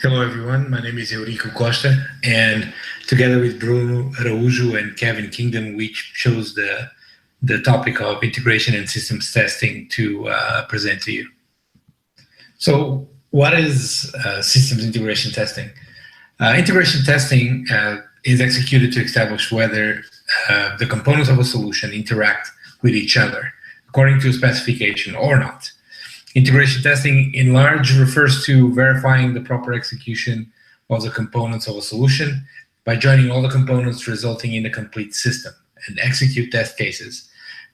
Hello, everyone. My name is Eurico Costa, and together with Bruno Araujo and Kevin Kingdom, we chose the topic of integration and systems testing to present to you. So, what is systems integration testing? Integration testing is executed to establish whether the components of a solution interact with each other according to a specification or not. Integration testing, in large, refers to verifying the proper execution of the components of a solution by joining all the components, resulting in a complete system, and execute test cases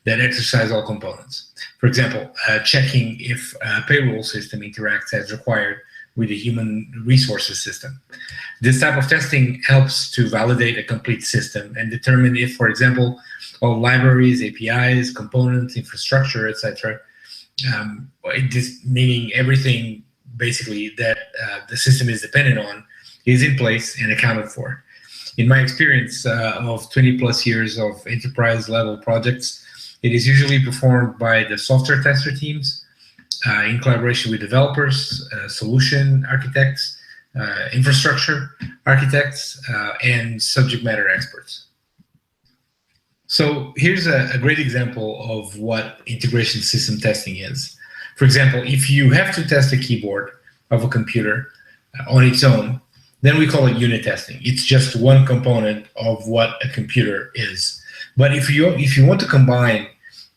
that exercise all components. For example, checking if a payroll system interacts as required with a human resources system. This type of testing helps to validate a complete system and determine if, for example, all libraries, APIs, components, infrastructure, etc., meaning everything basically that the system is dependent on is in place and accounted for. In my experience of 20 plus years of enterprise level projects, it is usually performed by the software tester teams in collaboration with developers, solution architects, infrastructure architects, and subject matter experts. So here's a great example of what integration system testing is. For example, if you have to test a keyboard of a computer on its own, then we call it unit testing. It's just one component of what a computer is. But if you want to combine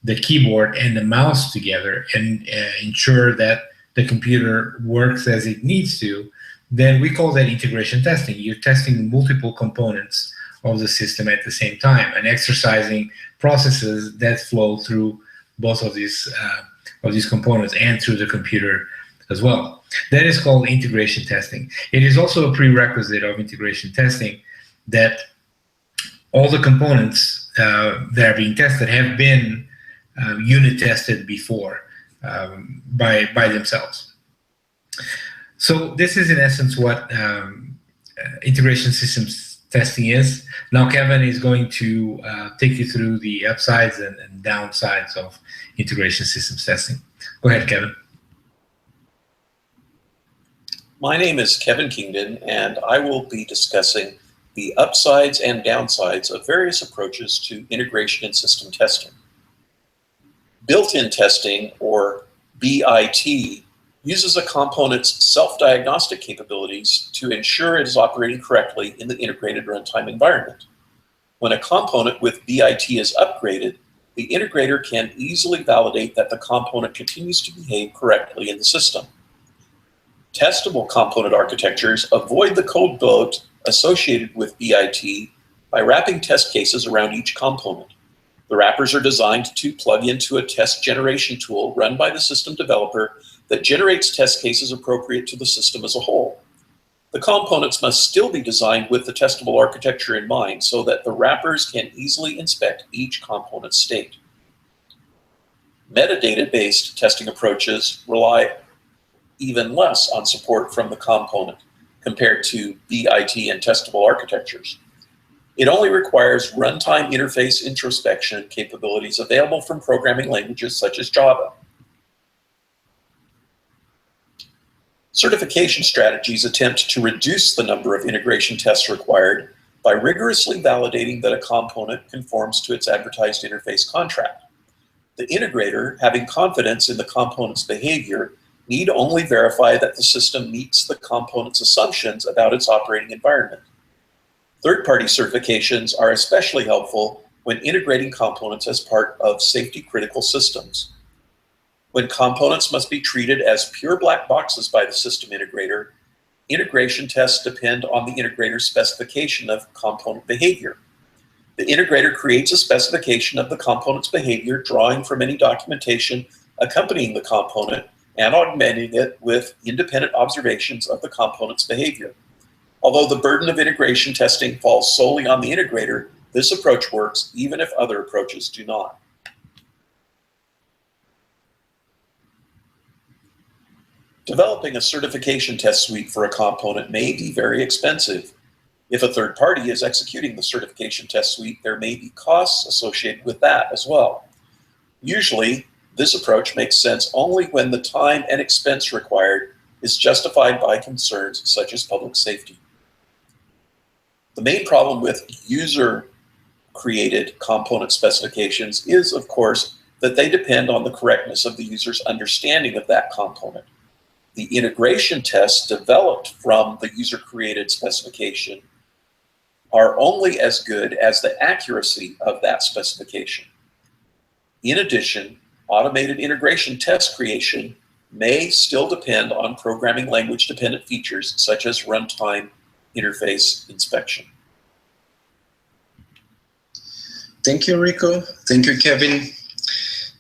the keyboard and the mouse together and ensure that the computer works as it needs to, then we call that integration testing. You're testing multiple components of the system at the same time and exercising processes that flow through both of these components and through the computer as well. That is called integration testing. It is also a prerequisite of integration testing that all the components that are being tested have been unit tested before by themselves. So this is in essence what integration systems testing is. Now Kevin is going to take you through the upsides and downsides of integration systems testing. Go ahead, Kevin. My name is Kevin Kingdon, and I will be discussing the upsides and downsides of various approaches to integration and system testing. Built-in testing, or BIT, uses a component's self-diagnostic capabilities to ensure it is operating correctly in the integrated runtime environment. When a component with BIT is upgraded, the integrator can easily validate that the component continues to behave correctly in the system. Testable component architectures avoid the code bloat associated with BIT by wrapping test cases around each component. The wrappers are designed to plug into a test generation tool run by the system developer that generates test cases appropriate to the system as a whole. The components must still be designed with the testable architecture in mind so that the wrappers can easily inspect each component state. Metadata-based testing approaches rely even less on support from the component compared to BIT and testable architectures. It only requires runtime interface introspection capabilities available from programming languages such as Java. Certification strategies attempt to reduce the number of integration tests required by rigorously validating that a component conforms to its advertised interface contract. The integrator, having confidence in the component's behavior, need only verify that the system meets the component's assumptions about its operating environment. Third-party certifications are especially helpful when integrating components as part of safety-critical systems. When components must be treated as pure black boxes by the system integrator, integration tests depend on the integrator's specification of component behavior. The integrator creates a specification of the component's behavior, drawing from any documentation accompanying the component and augmenting it with independent observations of the component's behavior. Although the burden of integration testing falls solely on the integrator, this approach works even if other approaches do not. Developing a certification test suite for a component may be very expensive. If a third party is executing the certification test suite, there may be costs associated with that as well. Usually, this approach makes sense only when the time and expense required is justified by concerns such as public safety. The main problem with user-created component specifications is, of course, that they depend on the correctness of the user's understanding of that component. The integration tests developed from the user-created specification are only as good as the accuracy of that specification. In addition, automated integration test creation may still depend on programming language-dependent features such as runtime interface inspection. Thank you, Eurico. Thank you, Kevin.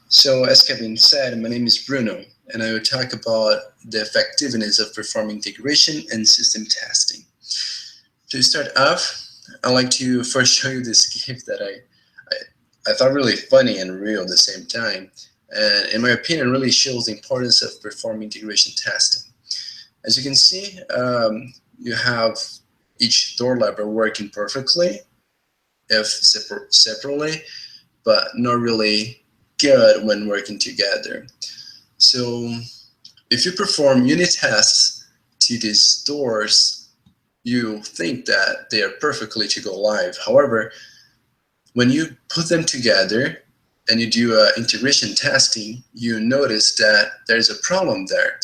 So as Kevin said, my name is Bruno, and I will talk about the effectiveness of performing integration and system testing. To start off, I'd like to first show you this GIF that I thought really funny and real at the same time. And in my opinion, really shows the importance of performing integration testing. As you can see, you have each door lever working perfectly, if separately, but not really good when working together. So if you perform unit tests to these doors, you think that they are perfectly to go live. However, when you put them together and you do integration testing, you notice that there's a problem there.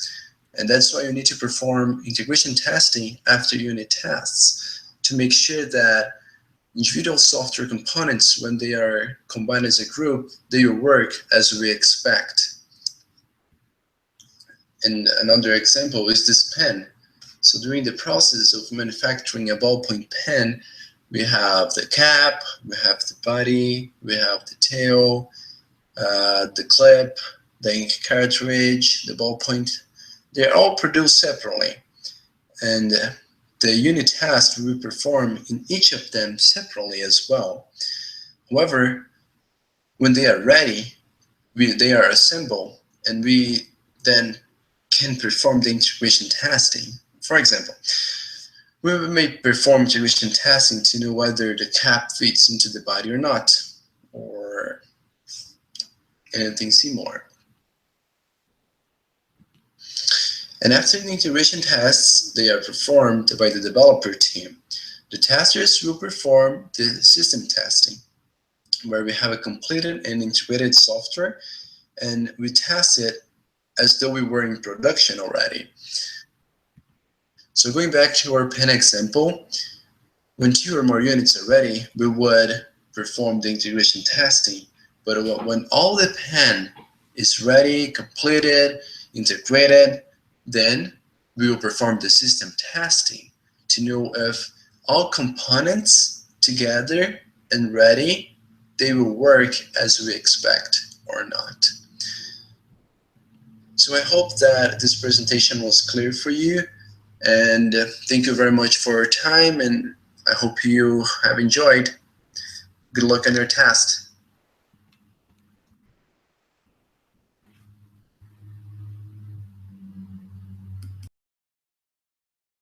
And that's why you need to perform integration testing after unit tests to make sure that individual software components, when they are combined as a group, they will work as we expect. And another example is this pen. So during the process of manufacturing a ballpoint pen, we have the cap, we have the body, we have the tail, the clip, the ink cartridge, the ballpoint. They're all produced separately. And the unit test we perform in each of them separately as well. However, when they are ready, they are assembled, and we then can perform the integration testing. For example, we may perform integration testing to know whether the cap fits into the body or not, or anything similar. And after the integration tests, they are performed by the developer team. The testers will perform the system testing, where we have a completed and integrated software, and we test it as though we were in production already. So going back to our pen example, when 2 or more units are ready, we would perform the integration testing. But when all the pen is ready, completed, integrated, then we will perform the system testing to know if all components together and ready, they will work as we expect or not. So I hope that this presentation was clear for you, and thank you very much for your time, and I hope you have enjoyed. Good luck on your test.